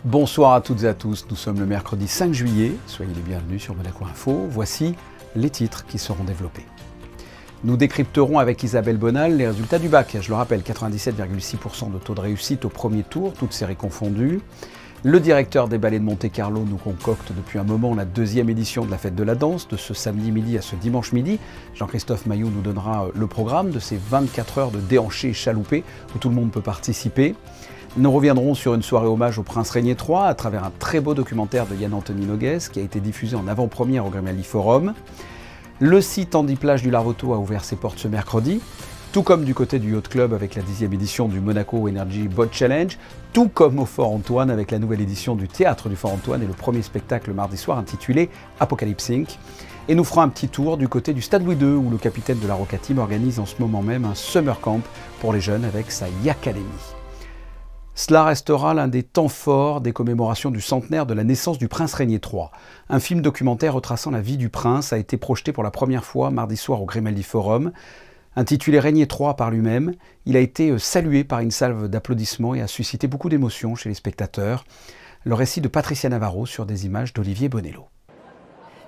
Bonsoir à toutes et à tous, nous sommes le mercredi 5 juillet, soyez les bienvenus sur Monaco Info. Voici les titres qui seront développés. Nous décrypterons avec Isabelle Bonal les résultats du bac. Je le rappelle, 97,6% de taux de réussite au premier tour, toutes séries confondues. Le directeur des ballets de Monte-Carlo nous concocte depuis un moment la deuxième édition de la fête de la danse, de ce samedi midi à ce dimanche midi. Jean-Christophe Maillot nous donnera le programme de ces 24 heures de déhanché et chaloupé où tout le monde peut participer. Nous reviendrons sur une soirée hommage au prince Régnier III à travers un très beau documentaire de Yann-Anthony Noguès qui a été diffusé en avant-première au Grimaldi Forum. Le site Handiplage du Larvoto a ouvert ses portes ce mercredi, tout comme du côté du Yacht Club avec la 10e édition du Monaco Energy Boat Challenge, tout comme au Fort Antoine avec la nouvelle édition du Théâtre du Fort Antoine et le premier spectacle mardi soir intitulé Apocalypse Inc. Et nous ferons un petit tour du côté du Stade Louis II où le capitaine de la Roca Team organise en ce moment même un summer camp pour les jeunes avec sa Yacademy. Cela restera l'un des temps forts des commémorations du centenaire de la naissance du prince Régnier III. Un film documentaire retraçant la vie du prince a été projeté pour la première fois mardi soir au Grimaldi Forum. Intitulé Régnier III par lui-même, il a été salué par une salve d'applaudissements et a suscité beaucoup d'émotions chez les spectateurs. Le récit de Patricia Navarro sur des images d'Olivier Bonello.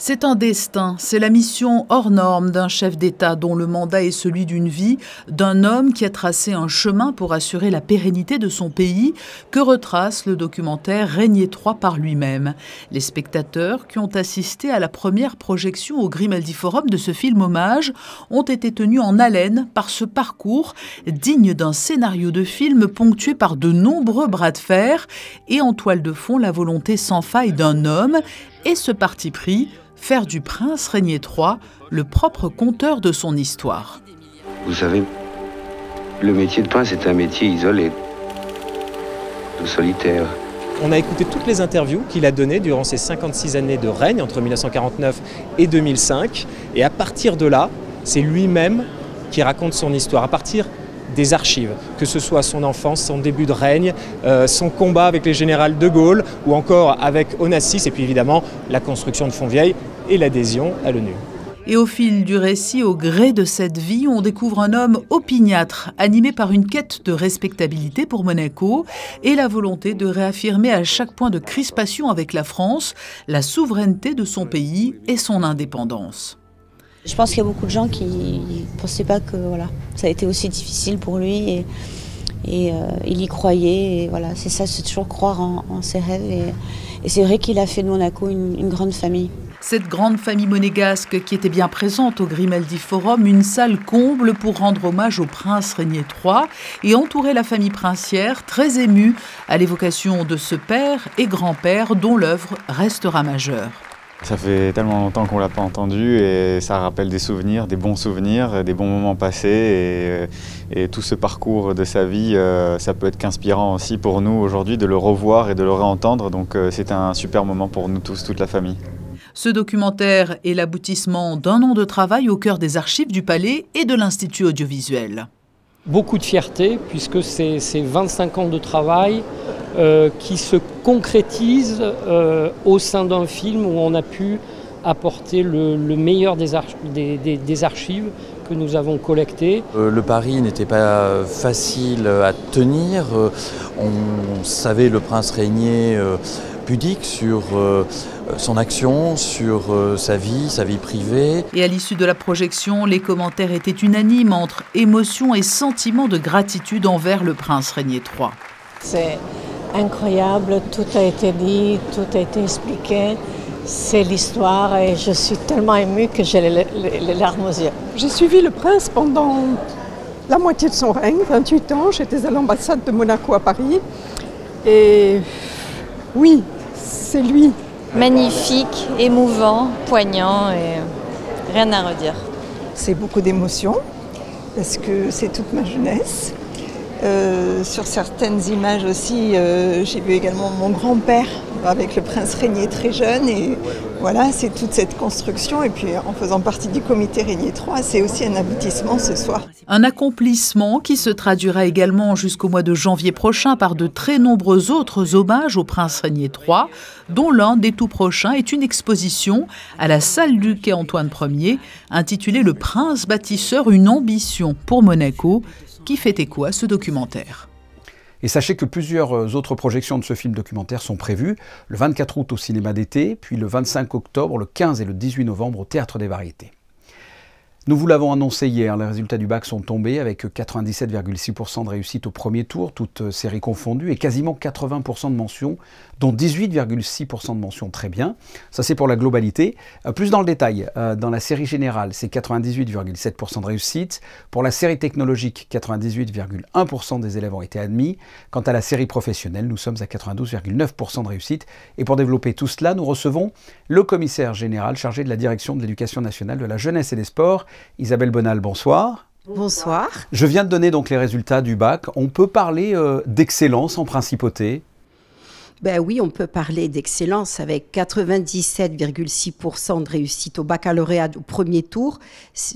C'est un destin, c'est la mission hors norme d'un chef d'État dont le mandat est celui d'une vie, d'un homme qui a tracé un chemin pour assurer la pérennité de son pays, que retrace le documentaire Régnier III par lui-même. Les spectateurs qui ont assisté à la première projection au Grimaldi Forum de ce film hommage ont été tenus en haleine par ce parcours digne d'un scénario de film ponctué par de nombreux bras de fer et en toile de fond la volonté sans faille d'un homme et ce parti pris, faire du prince Régnier III le propre conteur de son histoire. Vous savez, le métier de prince est un métier isolé, solitaire. On a écouté toutes les interviews qu'il a données durant ses 56 années de règne, entre 1949 et 2005. Et à partir de là, c'est lui-même qui raconte son histoire, à partir des archives, que ce soit son enfance, son début de règne, son combat avec les généraux de Gaulle ou encore avec Onassis et puis évidemment la construction de Fontvieille et l'adhésion à l'ONU. Et au fil du récit, au gré de cette vie, on découvre un homme opiniâtre, animé par une quête de respectabilité pour Monaco et la volonté de réaffirmer à chaque point de crispation avec la France la souveraineté de son pays et son indépendance. Je pense qu'il y a beaucoup de gens qui ne pensaient pas que voilà, ça a été aussi difficile pour lui et il y croyait. Et voilà, c'est ça, c'est toujours croire en ses rêves. Et c'est vrai qu'il a fait de Monaco une grande famille. Cette grande famille monégasque qui était bien présente au Grimaldi Forum, une salle comble pour rendre hommage au prince Régnier III et entourer la famille princière, très émue à l'évocation de ce père et grand-père dont l'œuvre restera majeure. Ça fait tellement longtemps qu'on ne l'a pas entendu et ça rappelle des souvenirs, des bons souvenirs, des bons moments passés et tout ce parcours de sa vie, ça peut être qu'inspirant aussi pour nous aujourd'hui de le revoir et de le réentendre. Donc c'est un super moment pour nous tous, toute la famille. Ce documentaire est l'aboutissement d'un an de travail au cœur des archives du Palais et de l'Institut audiovisuel. Beaucoup de fierté puisque c'est 25 ans de travail qui se concrétisent au sein d'un film où on a pu apporter le meilleur des archives que nous avons collectées. Le pari n'était pas facile à tenir. On savait le prince Régnier pudique sur son action, sur sa vie privée. Et à l'issue de la projection, les commentaires étaient unanimes entre émotion et sentiment de gratitude envers le prince Régnier III. C'est incroyable, tout a été dit, tout a été expliqué. C'est l'histoire et je suis tellement émue que j'ai les larmes aux yeux. J'ai suivi le prince pendant la moitié de son règne, 28 ans. J'étais à l'ambassade de Monaco à Paris. Et oui, c'est lui. Magnifique, émouvant, poignant et rien à redire. C'est beaucoup d'émotions parce que c'est toute ma jeunesse. Sur certaines images aussi, j'ai vu également mon grand-père avec le prince Régnier très jeune et voilà, c'est toute cette construction et puis en faisant partie du comité Régnier III, c'est aussi un aboutissement ce soir. Un accomplissement qui se traduira également jusqu'au mois de janvier prochain par de très nombreux autres hommages au prince Régnier III, dont l'un des tout prochains est une exposition à la salle du quai Antoine Ier intitulée « Le prince bâtisseur, une ambition pour Monaco » qui fait écho à ce documentaire. Et sachez que plusieurs autres projections de ce film documentaire sont prévues, le 24 août au cinéma d'été, puis le 25 octobre, le 15 et le 18 novembre au Théâtre des Variétés. Nous vous l'avons annoncé hier, les résultats du bac sont tombés avec 97,6% de réussite au premier tour, toutes séries confondues, et quasiment 80% de mentions, dont 18,6% de mentions très bien. Ça c'est pour la globalité. Plus dans le détail, dans la série générale, c'est 98,7% de réussite. Pour la série technologique, 98,1% des élèves ont été admis. Quant à la série professionnelle, nous sommes à 92,9% de réussite. Et pour développer tout cela, nous recevons le commissaire général chargé de la direction de l'éducation nationale, de la jeunesse et des sports, Isabelle Bonal, bonsoir. Bonsoir. Je viens de donner donc les résultats du bac. On peut parler d'excellence en principauté? Ben oui, on peut parler d'excellence avec 97,6% de réussite au baccalauréat au premier tour.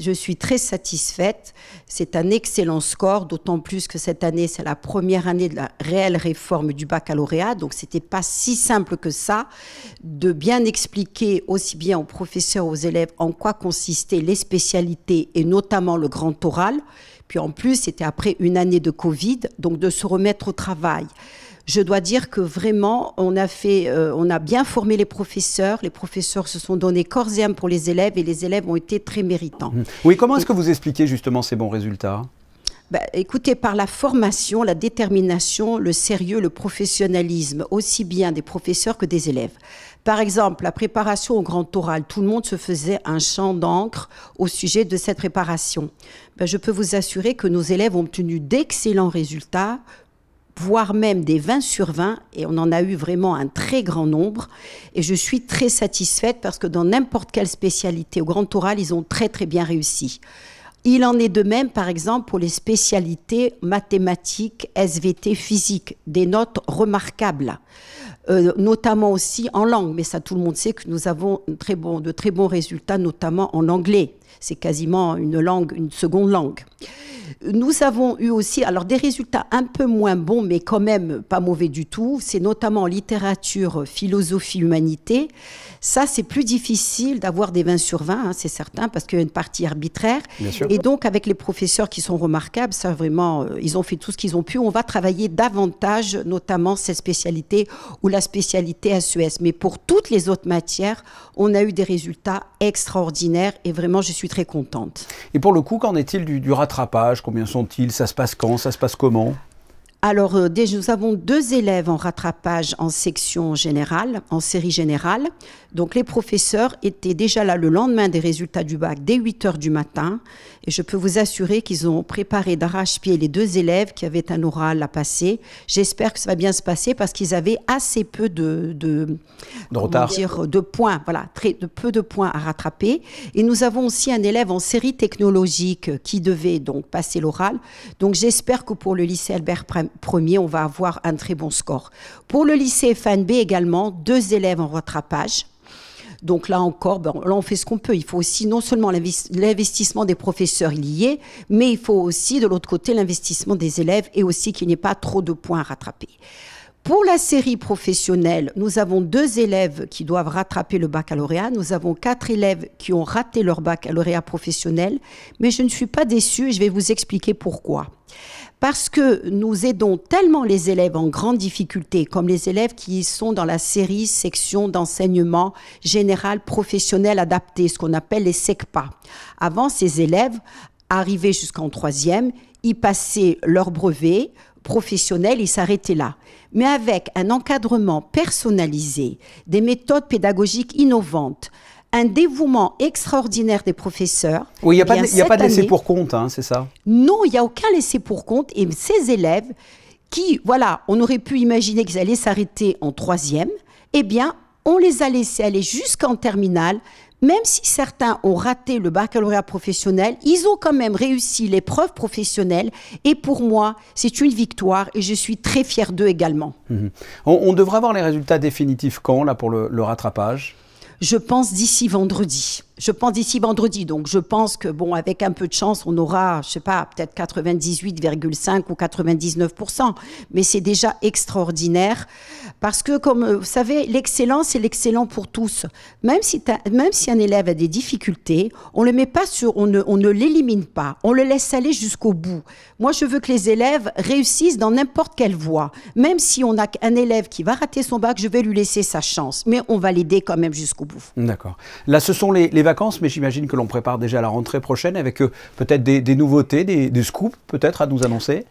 Je suis très satisfaite. C'est un excellent score, d'autant plus que cette année, c'est la première année de la réelle réforme du baccalauréat. Donc, c'était pas si simple que ça de bien expliquer aussi bien aux professeurs, aux élèves, en quoi consistaient les spécialités et notamment le grand oral. Puis en plus, c'était après une année de Covid, donc de se remettre au travail. Je dois dire que vraiment, on a bien formé les professeurs se sont donnés corps et âme pour les élèves et les élèves ont été très méritants. Oui, comment est-ce que vous expliquez justement ces bons résultats ? Écoutez, par la formation, la détermination, le sérieux, le professionnalisme, aussi bien des professeurs que des élèves. Par exemple, la préparation au grand oral, tout le monde se faisait un champ d'encre au sujet de cette préparation. Je peux vous assurer que nos élèves ont obtenu d'excellents résultats, voire même des 20 sur 20, et on en a eu vraiment un très grand nombre. Et je suis très satisfaite parce que dans n'importe quelle spécialité au grand oral, ils ont très très bien réussi. Il en est de même, par exemple, pour les spécialités mathématiques, SVT, physique, des notes remarquables, notamment aussi en langue. Mais ça, tout le monde sait que nous avons de très bons résultats, notamment en anglais. C'est quasiment une seconde langue. Nous avons eu aussi des résultats un peu moins bons, mais quand même pas mauvais du tout. C'est notamment en littérature, philosophie, humanité. Ça, c'est plus difficile d'avoir des 20 sur 20, c'est certain, parce qu'il y a une partie arbitraire. Et donc, avec les professeurs qui sont remarquables, ça vraiment, ils ont fait tout ce qu'ils ont pu. On va travailler davantage, notamment cette spécialité ou la spécialité SES. Mais pour toutes les autres matières, on a eu des résultats extraordinaires et vraiment, je suis très contente. Et pour le coup, qu'en est-il du rattrapage? Combien sont-ils? Ça se passe quand? Ça se passe comment? Alors, nous avons 2 élèves en rattrapage en section générale, en série générale. Donc, les professeurs étaient déjà là le lendemain des résultats du bac, dès 8 h du matin. Et je peux vous assurer qu'ils ont préparé d'arrache-pied les 2 élèves qui avaient un oral à passer. J'espère que ça va bien se passer parce qu'ils avaient assez peu de points, voilà, peu de points à rattraper. Et nous avons aussi un élève en série technologique qui devait donc passer l'oral. Donc, j'espère que pour le lycée Albert Ier, on va avoir un très bon score. Pour le lycée FNB également, 2 élèves en rattrapage. Donc là encore, là on fait ce qu'on peut. Il faut aussi non seulement l'investissement des professeurs, il y est, mais il faut aussi de l'autre côté l'investissement des élèves et aussi qu'il n'y ait pas trop de points à rattraper. Pour la série professionnelle, nous avons 2 élèves qui doivent rattraper le baccalauréat. Nous avons 4 élèves qui ont raté leur baccalauréat professionnel. Mais je ne suis pas déçue et je vais vous expliquer pourquoi. Parce que nous aidons tellement les élèves en grande difficulté, comme les élèves qui sont dans la série section d'enseignement général professionnel adapté, ce qu'on appelle les SECPA. Avant, ces élèves arrivaient jusqu'en 3e, ils passaient leur brevet professionnel, ils s'arrêtaient là. Mais avec un encadrement personnalisé, des méthodes pédagogiques innovantes, un dévouement extraordinaire des professeurs. Oui, il n'y a pas de laisser pour compte, c'est ça? Non, il n'y a aucun laisser pour compte. Et ces élèves qui, voilà, on aurait pu imaginer qu'ils allaient s'arrêter en 3e, eh bien, on les a laissés aller jusqu'en terminale. Même si certains ont raté le baccalauréat professionnel, ils ont quand même réussi l'épreuve professionnelle. Et pour moi, c'est une victoire et je suis très fière d'eux également. On devrait avoir les résultats définitifs quand, là, pour le rattrapage? Je pense d'ici vendredi. Je pense d'ici vendredi, donc je pense que, bon, avec un peu de chance, on aura, je sais pas, peut-être 98,5 ou 99%, mais c'est déjà extraordinaire, parce que, comme vous savez, l'excellence, c'est l'excellent pour tous. Même si un élève a des difficultés, on le met pas sur, on ne l'élimine pas, on le laisse aller jusqu'au bout. Moi, je veux que les élèves réussissent dans n'importe quelle voie. Même si on a un élève qui va rater son bac, je vais lui laisser sa chance, mais on va l'aider quand même jusqu'au bout. D'accord. Là, ce sont les vacances, mais j'imagine que l'on prépare déjà la rentrée prochaine avec peut-être des nouveautés, des scoops peut-être à nous annoncer.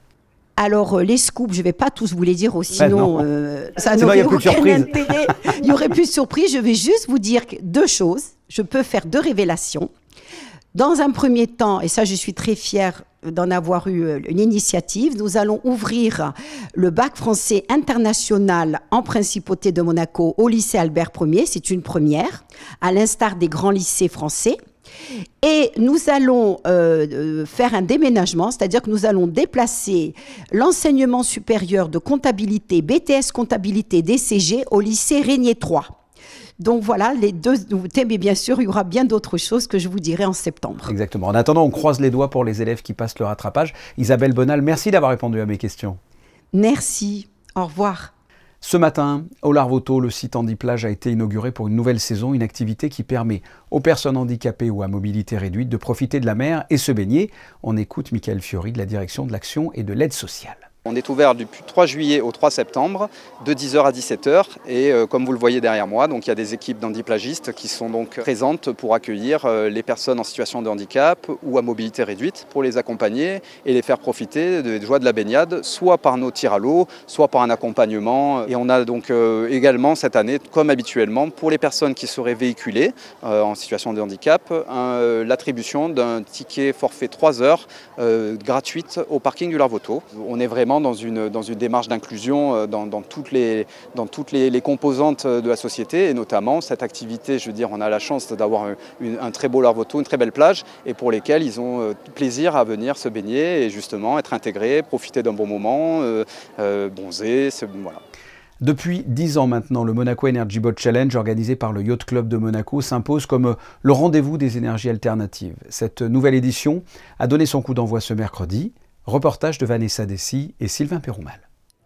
Alors, les scoops, je ne vais pas tous vous les dire, sinon ça n'aurait aucun intérêt. Il y aurait plus de surprises. Je vais juste vous dire deux choses. Je peux faire deux révélations. Dans un premier temps, et ça je suis très fière d'en avoir eu une initiative, nous allons ouvrir le bac français international en principauté de Monaco au lycée Albert Ier. C'est une première, à l'instar des grands lycées français. Et nous allons faire un déménagement, c'est-à-dire que nous allons déplacer l'enseignement supérieur de comptabilité, BTS comptabilité DCG au lycée Régnier 3. Donc voilà, les deux nouveautés, mais bien sûr, il y aura bien d'autres choses que je vous dirai en septembre. Exactement. En attendant, on croise les doigts pour les élèves qui passent le rattrapage. Isabelle Bonal, merci d'avoir répondu à mes questions. Merci. Au revoir. Ce matin, au Larvoto, le site Handiplage a été inauguré pour une nouvelle saison, une activité qui permet aux personnes handicapées ou à mobilité réduite de profiter de la mer et se baigner. On écoute Michael Fiori de la direction de l'action et de l'aide sociale. On est ouvert du 3 juillet au 3 septembre, de 10h à 17h. Et comme vous le voyez derrière moi, donc il y a des équipes d'handiplagistes qui sont donc présentes pour accueillir les personnes en situation de handicap ou à mobilité réduite, pour les accompagner et les faire profiter des joies de la baignade, soit par nos tirs à l'eau, soit par un accompagnement. Et on a donc également cette année, comme habituellement, pour les personnes qui seraient véhiculées en situation de handicap, l'attribution d'un ticket forfait 3 heures gratuite au parking du Larvoto. On est vraiment dans une démarche d'inclusion dans toutes les composantes de la société, et notamment cette activité, je veux dire, on a la chance d'avoir un très beau Larvoto, une très belle plage, et pour lesquels ils ont plaisir à venir se baigner et justement être intégrés, profiter d'un bon moment, bronzer, voilà. Depuis 10 ans maintenant, le Monaco Energy Boat Challenge, organisé par le Yacht Club de Monaco, s'impose comme le rendez-vous des énergies alternatives. Cette nouvelle édition a donné son coup d'envoi ce mercredi. Reportage de Vanessa Dessy et Sylvain Péroumal.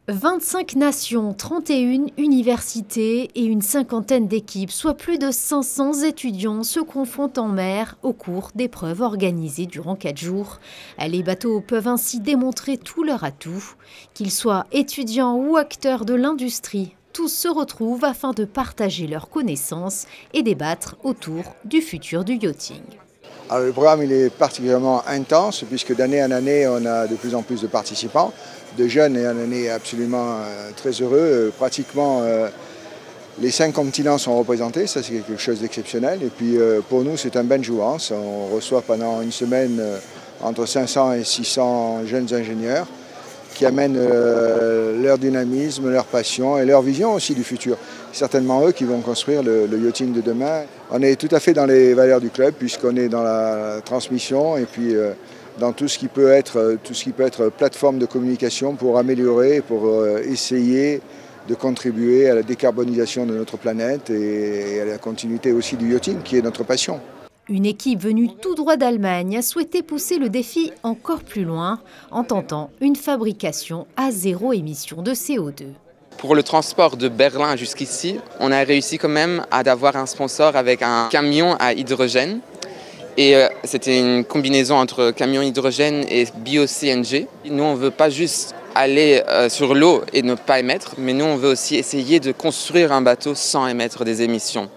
25 nations, 31 universités et une cinquantaine d'équipes, soit plus de 500 étudiants, se confrontent en mer au cours d'épreuves organisées durant 4 jours. Les bateaux peuvent ainsi démontrer tous leurs atouts. Qu'ils soient étudiants ou acteurs de l'industrie, tous se retrouvent afin de partager leurs connaissances et débattre autour du futur du yachting. Alors, le programme il est particulièrement intense puisque d'année en année on a de plus en plus de participants, de jeunes, et on en est absolument très heureux. Pratiquement les 5 continents sont représentés, ça c'est quelque chose d'exceptionnel. Et puis pour nous c'est un bain de jouvence, on reçoit pendant une semaine entre 500 et 600 jeunes ingénieurs qui amènent leur dynamisme, leur passion et leur vision aussi du futur. C'est certainement eux qui vont construire le yachting de demain. On est tout à fait dans les valeurs du club puisqu'on est dans la transmission et puis dans tout ce qui peut être plateforme de communication pour améliorer, pour essayer de contribuer à la décarbonisation de notre planète et à la continuité aussi du yachting qui est notre passion. Une équipe venue tout droit d'Allemagne a souhaité pousser le défi encore plus loin en tentant une fabrication à 0 émission de CO2. Pour le transport de Berlin jusqu'ici, on a réussi quand même à avoir un sponsor avec un camion à hydrogène. Et c'était une combinaison entre camion hydrogène et bio-CNG. Nous, on ne veut pas juste aller sur l'eau et ne pas émettre, mais nous, on veut aussi essayer de construire un bateau sans émettre des émissions.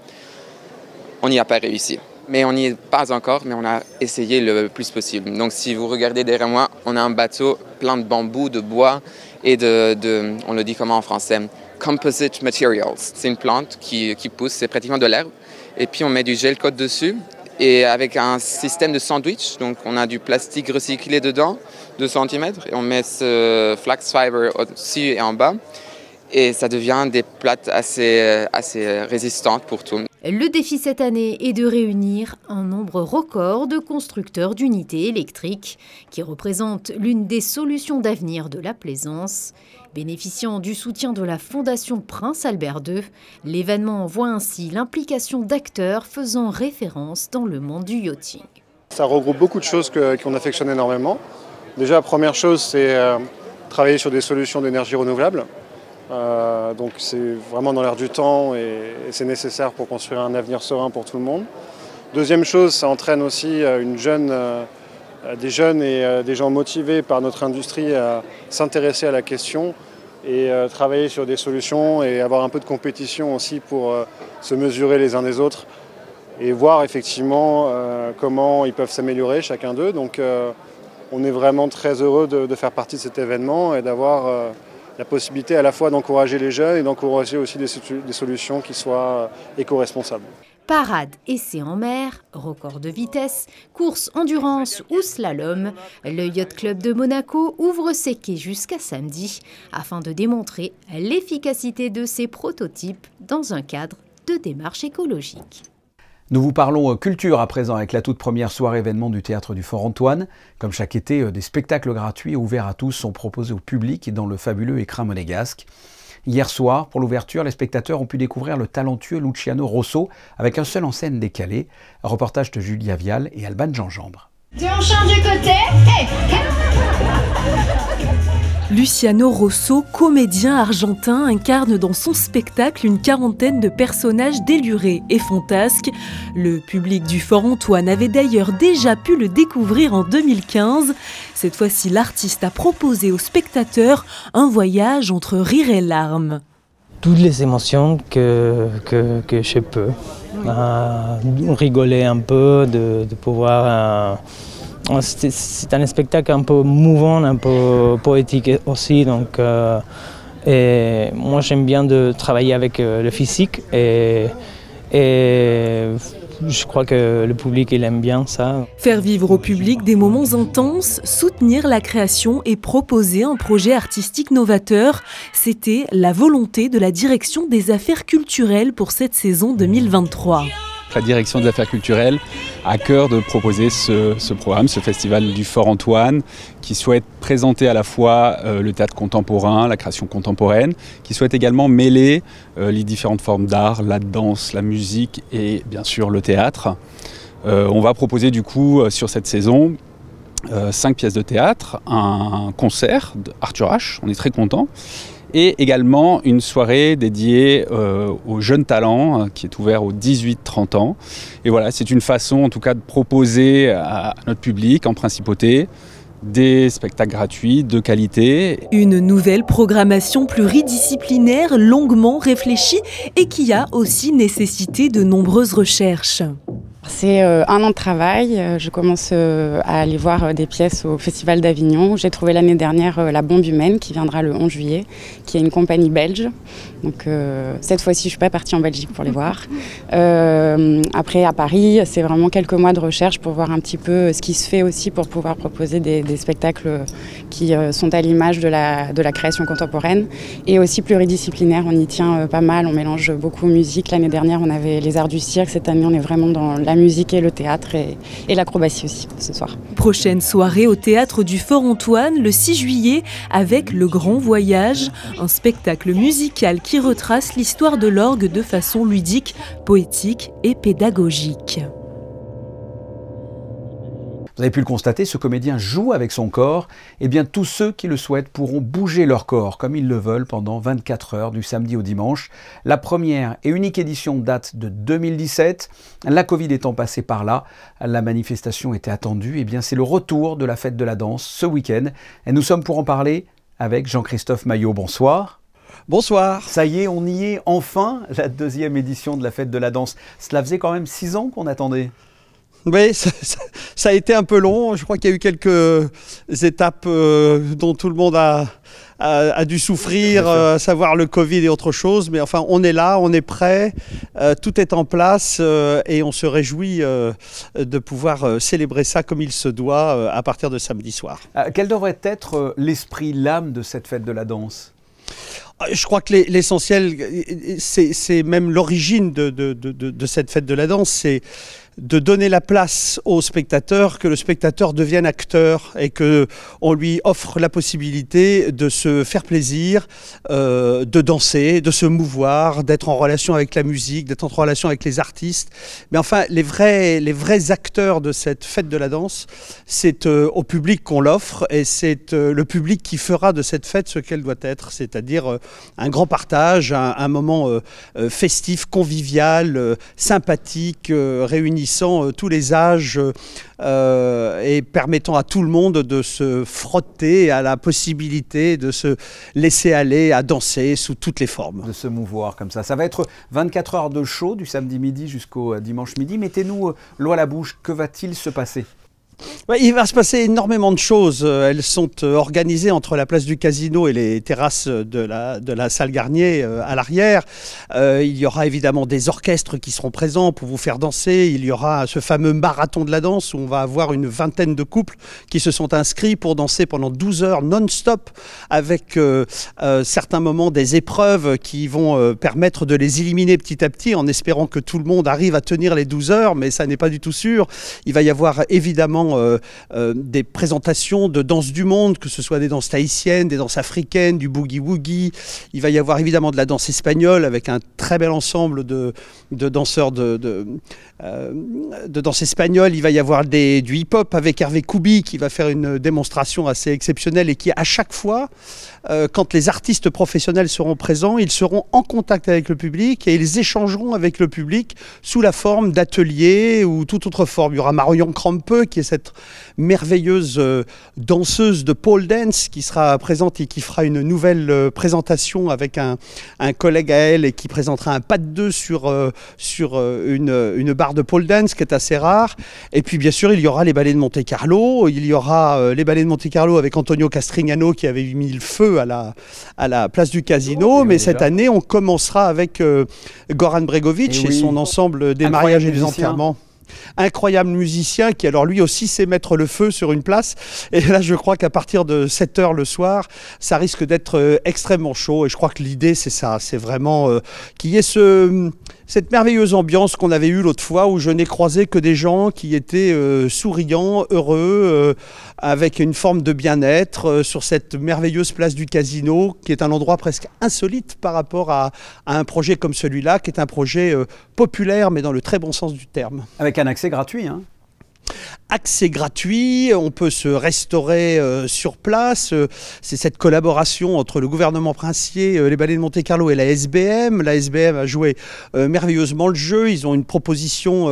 On n'y a pas réussi. Mais on n'y est pas encore, mais on a essayé le plus possible. Donc si vous regardez derrière moi, on a un bateau plein de bambou, de bois et on le dit comment en français, composite materials. C'est une plante qui pousse, c'est pratiquement de l'herbe. Et puis on met du gel coat dessus et avec un système de sandwich. Donc on a du plastique recyclé dedans, 2 cm, et on met ce flax fiber au-dessus et en bas. Et ça devient des plates assez résistantes pour tout. Le défi cette année est de réunir un nombre record de constructeurs d'unités électriques qui représentent l'une des solutions d'avenir de la plaisance. Bénéficiant du soutien de la Fondation Prince Albert II, l'événement voit ainsi l'implication d'acteurs faisant référence dans le monde du yachting. Ça regroupe beaucoup de choses qu'on affectionne énormément. Déjà, la première chose, c'est travailler sur des solutions d'énergie renouvelable. Donc c'est vraiment dans l'air du temps et c'est nécessaire pour construire un avenir serein pour tout le monde. Deuxième chose, ça entraîne aussi des jeunes et des gens motivés par notre industrie à s'intéresser à la question et travailler sur des solutions et avoir un peu de compétition aussi pour se mesurer les uns des autres et voir effectivement comment ils peuvent s'améliorer chacun d'eux. Donc on est vraiment très heureux de faire partie de cet événement et d'avoir la possibilité à la fois d'encourager les jeunes et d'encourager aussi des solutions qui soient éco-responsables. Parade, essai en mer, record de vitesse, course endurance ou slalom, le Yacht Club de Monaco ouvre ses quais jusqu'à samedi afin de démontrer l'efficacité de ses prototypes dans un cadre de démarche écologique. Nous vous parlons culture à présent avec la toute première soirée événement du Théâtre du Fort Antoine. Comme chaque été, des spectacles gratuits et ouverts à tous sont proposés au public dans le fabuleux Écrin monégasque. Hier soir, pour l'ouverture, les spectateurs ont pu découvrir le talentueux Luciano Rosso avec un seul en scène décalé. Un reportage de Julia Vial et Alban Gingembre. On change de côté. Hey. Luciano Rosso, comédien argentin, incarne dans son spectacle une quarantaine de personnages délurés et fantasques. Le public du Fort Antoine avait d'ailleurs déjà pu le découvrir en 2015. Cette fois-ci, l'artiste a proposé aux spectateurs un voyage entre rire et larmes. Toutes les émotions que je peux. Rigoler un peu, de pouvoir... C'est un spectacle un peu mouvant, un peu poétique aussi. Donc, et moi, j'aime bien de travailler avec le physique et je crois que le public il aime bien ça. Faire vivre au public des moments intenses, soutenir la création et proposer un projet artistique novateur, c'était la volonté de la direction des affaires culturelles pour cette saison 2023. La direction des affaires culturelles a à cœur de proposer ce programme, ce festival du Fort Antoine, qui souhaite présenter à la fois le théâtre contemporain, la création contemporaine, qui souhaite également mêler les différentes formes d'art, la danse, la musique et bien sûr le théâtre. On va proposer du coup sur cette saison 5 pièces de théâtre, un concert d'Arthur H, on est très contents. Et également une soirée dédiée aux jeunes talents qui est ouverte aux 18-30 ans. Et voilà, c'est une façon en tout cas de proposer à notre public en principauté des spectacles gratuits de qualité. Une nouvelle programmation pluridisciplinaire longuement réfléchie et qui a aussi nécessité de nombreuses recherches. C'est un an de travail. Je commence à aller voir des pièces au Festival d'Avignon. J'ai trouvé l'année dernière La Bombe Humaine qui viendra le 11 juillet, qui est une compagnie belge. Donc cette fois-ci, je ne suis pas partie en Belgique pour les voir. Après, à Paris, c'est vraiment quelques mois de recherche pour voir un petit peu ce qui se fait aussi pour pouvoir proposer des spectacles qui sont à l'image de la création contemporaine et aussi pluridisciplinaire. On y tient pas mal, on mélange beaucoup musique. L'année dernière, on avait les arts du cirque. Cette année, on est vraiment dans la musique et le théâtre et l'acrobatie aussi ce soir. Prochaine soirée au Théâtre du Fort Antoine le 6 juillet avec Le Grand Voyage, un spectacle musical qui retrace l'histoire de l'orgue de façon ludique, poétique et pédagogique. Vous avez pu le constater, ce comédien joue avec son corps. Eh bien, tous ceux qui le souhaitent pourront bouger leur corps comme ils le veulent pendant 24 heures du samedi au dimanche. La première et unique édition date de 2017. La Covid étant passée par là, la manifestation était attendue. Eh bien, c'est le retour de la fête de la danse ce week-end. Et nous sommes pour en parler avec Jean-Christophe Maillot. Bonsoir. Bonsoir. Ça y est, on y est enfin, la deuxième édition de la fête de la danse. Cela faisait quand même 6 ans qu'on attendait. Oui, ça a été un peu long. Je crois qu'il y a eu quelques étapes dont tout le monde a dû souffrir, à savoir le Covid et autre chose. Mais enfin, on est là, on est prêt, tout est en place et on se réjouit de pouvoir célébrer ça comme il se doit à partir de samedi soir. Quel devrait être l'esprit, l'âme de cette fête de la danse ? Je crois que l'essentiel, c'est même l'origine de cette fête de la danse, c'est de donner la place au spectateur, que le spectateur devienne acteur et qu'on lui offre la possibilité de se faire plaisir, de danser, de se mouvoir, d'être en relation avec la musique, d'être en relation avec les artistes. Mais enfin, les vrais acteurs de cette fête de la danse, c'est au public qu'on l'offre et c'est le public qui fera de cette fête ce qu'elle doit être, c'est-à-dire un grand partage, un moment festif, convivial, sympathique, réunissant tous les âges et permettant à tout le monde de se frotter à la possibilité de se laisser aller à danser sous toutes les formes. De se mouvoir comme ça. Ça va être 24 heures de show du samedi midi jusqu'au dimanche midi. Mettez-nous l'eau à la bouche. Que va-t-il se passer ? Il va se passer énormément de choses. Elles sont organisées entre la place du Casino et les terrasses de la salle Garnier à l'arrière. Il y aura évidemment des orchestres qui seront présents pour vous faire danser. Il y aura ce fameux marathon de la danse où on va avoir une vingtaine de couples qui se sont inscrits pour danser pendant 12 heures non-stop avec certains moments des épreuves qui vont permettre de les éliminer petit à petit en espérant que tout le monde arrive à tenir les 12 heures, mais ça n'est pas du tout sûr. Il va y avoir évidemment des présentations de danse du monde, que ce soit des danses tahitiennes, des danses africaines, du boogie-woogie. Il va y avoir évidemment de la danse espagnole avec un très bel ensemble de danseurs de danse espagnole. Il va y avoir du hip-hop avec Hervé Koubi qui va faire une démonstration assez exceptionnelle et qui, à chaque fois, quand les artistes professionnels seront présents, ils seront en contact avec le public et ils échangeront avec le public sous la forme d'ateliers ou toute autre forme. Il y aura Marion Crampeux qui est cette merveilleuse danseuse de pole dance qui sera présente et qui fera une nouvelle présentation avec un collègue à elle et qui présentera un pas de deux sur une barre de pole dance qui est assez rare. Et puis bien sûr il y aura les ballets de Monte-Carlo, il y aura les ballets de Monte-Carlo avec Antonio Castrignano qui avait mis le feu à la place du Casino, mais cette année on commencera avec Goran Bregovic et son ensemble des mariages et des enterrements. Incroyable musicien qui alors lui aussi sait mettre le feu sur une place et là je crois qu'à partir de 7 h le soir ça risque d'être extrêmement chaud et je crois que l'idée c'est ça, c'est vraiment qu'il y ait cette merveilleuse ambiance qu'on avait eue l'autre fois où je n'ai croisé que des gens qui étaient souriants, heureux, avec une forme de bien-être sur cette merveilleuse place du Casino qui est un endroit presque insolite par rapport à un projet comme celui-là qui est un projet populaire mais dans le très bon sens du terme. Avec un accès gratuit, hein. Accès gratuit, on peut se restaurer sur place. C'est cette collaboration entre le gouvernement princier, les ballets de Monte-Carlo et la SBM. La SBM a joué merveilleusement le jeu. Ils ont une proposition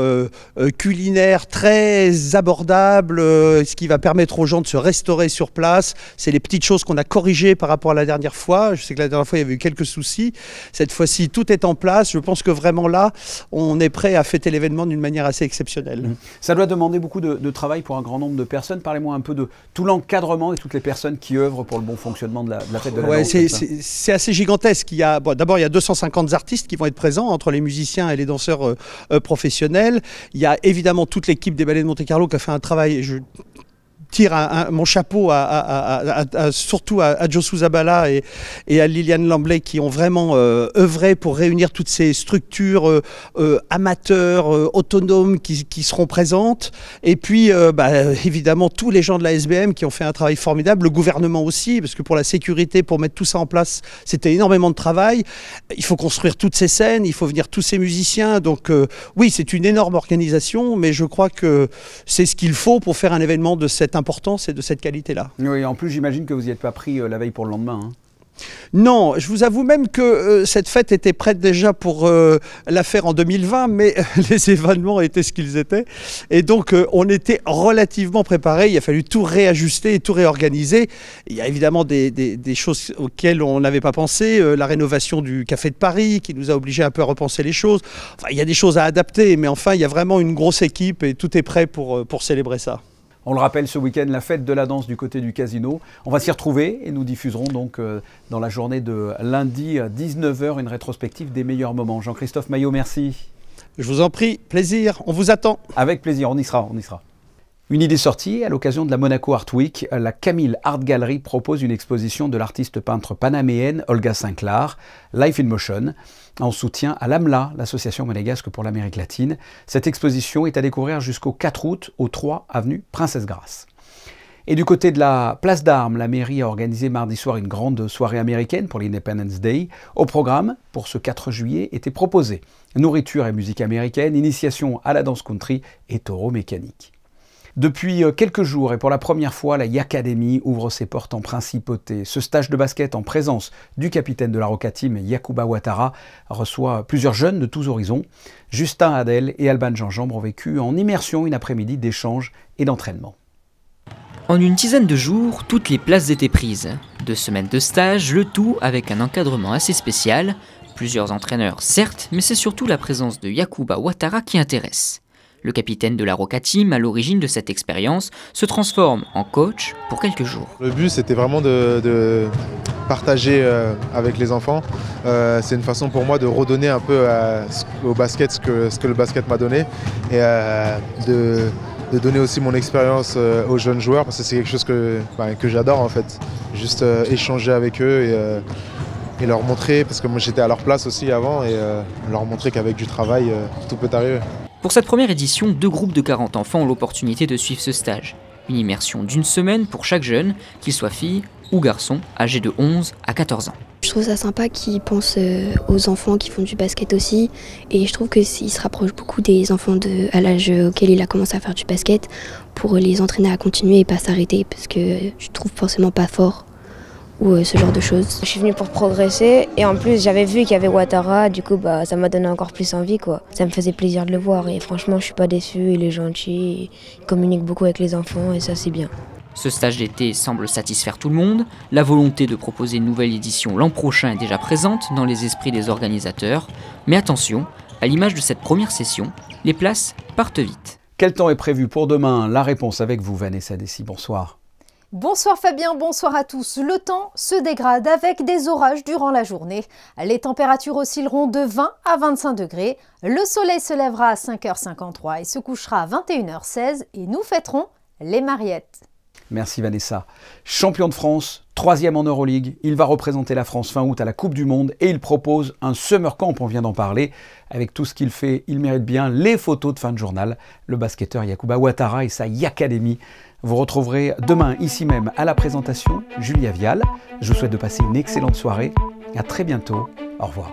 culinaire très abordable, ce qui va permettre aux gens de se restaurer sur place. C'est les petites choses qu'on a corrigées par rapport à la dernière fois. Je sais que la dernière fois, il y avait eu quelques soucis. Cette fois-ci, tout est en place. Je pense que vraiment là, on est prêt à fêter l'événement d'une manière assez exceptionnelle. Ça doit demander beaucoup de travail pour un grand nombre de personnes. Parlez-moi un peu de tout l'encadrement et toutes les personnes qui œuvrent pour le bon fonctionnement de la fête de la danse. C'est assez gigantesque. D'abord, il y a 250 artistes qui vont être présents entre les musiciens et les danseurs professionnels. Il y a évidemment toute l'équipe des ballets de Monte-Carlo qui a fait un travail... Je tire mon chapeau surtout à Josu Zabala et à Liliane Lamblay qui ont vraiment œuvré pour réunir toutes ces structures amateurs, autonomes qui seront présentes. Et puis évidemment tous les gens de la SBM qui ont fait un travail formidable, le gouvernement aussi, parce que pour la sécurité, pour mettre tout ça en place, c'était énormément de travail. Il faut construire toutes ces scènes, il faut venir tous ces musiciens. Donc oui, c'est une énorme organisation, mais je crois que c'est ce qu'il faut pour faire un événement de cette importance et de cette qualité-là. Oui, en plus j'imagine que vous n'y êtes pas pris la veille pour le lendemain. Hein. Non, je vous avoue même que cette fête était prête déjà pour la faire en 2020, mais les événements étaient ce qu'ils étaient. Et donc, on était relativement préparés. Il a fallu tout réajuster et tout réorganiser. Il y a évidemment des choses auxquelles on n'avait pas pensé. La rénovation du Café de Paris qui nous a obligés un peu à repenser les choses. Enfin, il y a des choses à adapter, mais enfin, il y a vraiment une grosse équipe et tout est prêt pour célébrer ça. On le rappelle, ce week-end, la fête de la danse du côté du Casino. On va s'y retrouver et nous diffuserons donc dans la journée de lundi à 19 h une rétrospective des meilleurs moments. Jean-Christophe Maillot, merci. Je vous en prie, plaisir, on vous attend. Avec plaisir, on y sera, on y sera. Une idée sortie à l'occasion de la Monaco Art Week, la Camille Art Gallery propose une exposition de l'artiste peintre panaméenne Olga Sinclair, Life in Motion, en soutien à l'AMLA, l'association monégasque pour l'Amérique latine. Cette exposition est à découvrir jusqu'au 4 août au 3 avenue Princesse Grace. Et du côté de la Place d'Armes, la mairie a organisé mardi soir une grande soirée américaine pour l'Independence Day. Au programme, pour ce 4 juillet, étaient proposés nourriture et musique américaine, initiation à la danse country et taureau mécanique. Depuis quelques jours et pour la première fois, la Yacademy ouvre ses portes en principauté. Ce stage de basket en présence du capitaine de la Roca Team, Yacouba Ouattara, reçoit plusieurs jeunes de tous horizons. Justin Adel et Alban Gingembre ont vécu en immersion une après-midi d'échange et d'entraînement. En une dizaine de jours, toutes les places étaient prises. 2 semaines de stage, le tout avec un encadrement assez spécial. Plusieurs entraîneurs, certes, mais c'est surtout la présence de Yacouba Ouattara qui intéresse. Le capitaine de la Roca Team, à l'origine de cette expérience, se transforme en coach pour quelques jours. Le but, c'était vraiment de partager avec les enfants. C'est une façon pour moi de redonner un peu au basket ce que le basket m'a donné et de donner aussi mon expérience aux jeunes joueurs parce que c'est quelque chose que j'adore en fait. Juste échanger avec eux et leur montrer, parce que moi j'étais à leur place aussi avant, et leur montrer qu'avec du travail, tout peut arriver. Pour cette première édition, 2 groupes de 40 enfants ont l'opportunité de suivre ce stage. Une immersion d'1 semaine pour chaque jeune, qu'il soit fille ou garçon, âgé de 11 à 14 ans. Je trouve ça sympa qu'ils pensent aux enfants qui font du basket aussi, et je trouve qu'il se rapproche beaucoup des enfants à l'âge auquel il a commencé à faire du basket pour les entraîner à continuer et pas s'arrêter, parce que je trouve forcément pas fort ou ce genre de choses. Je suis venue pour progresser et en plus j'avais vu qu'il y avait Ouattara, du coup ça m'a donné encore plus envie quoi. Ça me faisait plaisir de le voir et franchement je suis pas déçue, il est gentil, il communique beaucoup avec les enfants et ça c'est bien. Ce stage d'été semble satisfaire tout le monde. La volonté de proposer une nouvelle édition l'an prochain est déjà présente dans les esprits des organisateurs. Mais attention, à l'image de cette première session, les places partent vite. Quel temps est prévu pour demain? La réponse avec vous, Vanessa Dessy. Bonsoir. Bonsoir Fabien, bonsoir à tous. Le temps se dégrade avec des orages durant la journée. Les températures oscilleront de 20 à 25 degrés. Le soleil se lèvera à 5h53 et se couchera à 21h16 et nous fêterons les Mariettes. Merci Vanessa. Champion de France, 3e en Euroleague, il va représenter la France fin août à la Coupe du Monde et il propose un summer camp, on vient d'en parler. Avec tout ce qu'il fait, il mérite bien les photos de fin de journal. Le basketteur Yacouba Ouattara et sa Yacademy. Vous retrouverez demain ici même à la présentation Julia Vial. Je vous souhaite de passer une excellente soirée. À très bientôt. Au revoir.